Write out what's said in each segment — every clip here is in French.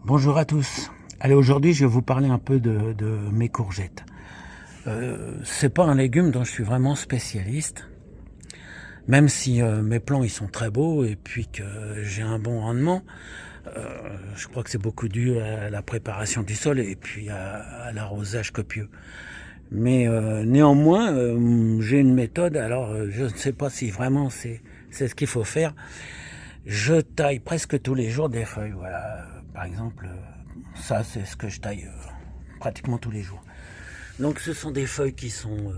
Bonjour à tous. Allez, aujourd'hui je vais vous parler un peu de mes courgettes. C'est pas un légume dont je suis vraiment spécialiste, même si mes plants ils sont très beaux et puis que j'ai un bon rendement. Je crois que c'est beaucoup dû à la préparation du sol et puis à l'arrosage copieux. Mais néanmoins, j'ai une méthode. Alors, je ne sais pas si vraiment c'est ce qu'il faut faire. Je taille presque tous les jours des feuilles. Voilà, par exemple, ça c'est ce que je taille pratiquement tous les jours. Donc, ce sont des feuilles qui sont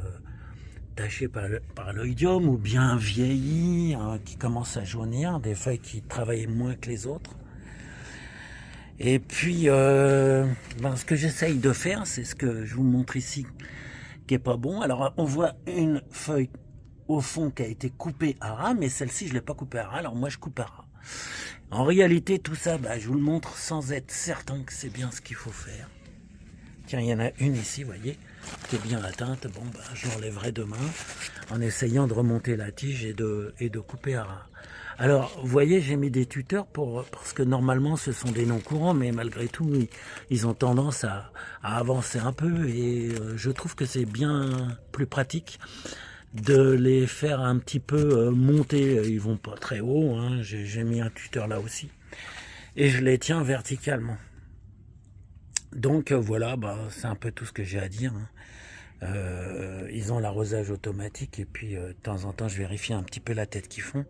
tachées par l'oïdium ou bien vieillies, hein, qui commencent à jaunir, des feuilles qui travaillent moins que les autres. Et puis, ce que j'essaye de faire, c'est ce que je vous montre ici, qui est pas bon. Alors, on voit une feuille au fond qui a été coupée à ras, mais celle-ci, je l'ai pas coupée à ras, alors moi, je coupe à ras. En réalité, tout ça, je vous le montre sans être certain que c'est bien ce qu'il faut faire. Tiens, il y en a une ici, vous voyez, qui est bien atteinte. Bon, je l'enlèverai demain en essayant de remonter la tige et de couper à ras. Alors, vous voyez, j'ai mis des tuteurs parce que normalement, ce sont des noms courants, mais malgré tout, ils ont tendance à avancer un peu et je trouve que c'est bien plus pratique de les faire un petit peu monter. Ils vont pas très haut, hein. J'ai mis un tuteur là aussi. Et je les tiens verticalement. Donc voilà, c'est un peu tout ce que j'ai à dire, hein. Ils ont l'arrosage automatique et puis de temps en temps je vérifie un petit peu la tête qu'ils font.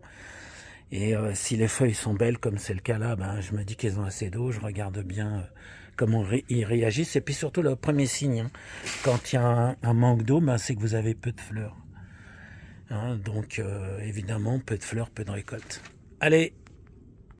Et si les feuilles sont belles comme c'est le cas là, je me dis qu'elles ont assez d'eau, je regarde bien comment ils réagissent. Et puis surtout le premier signe, hein, quand il y a un manque d'eau, c'est que vous avez peu de fleurs. Hein, donc évidemment, peu de fleurs, peu de récoltes. Allez,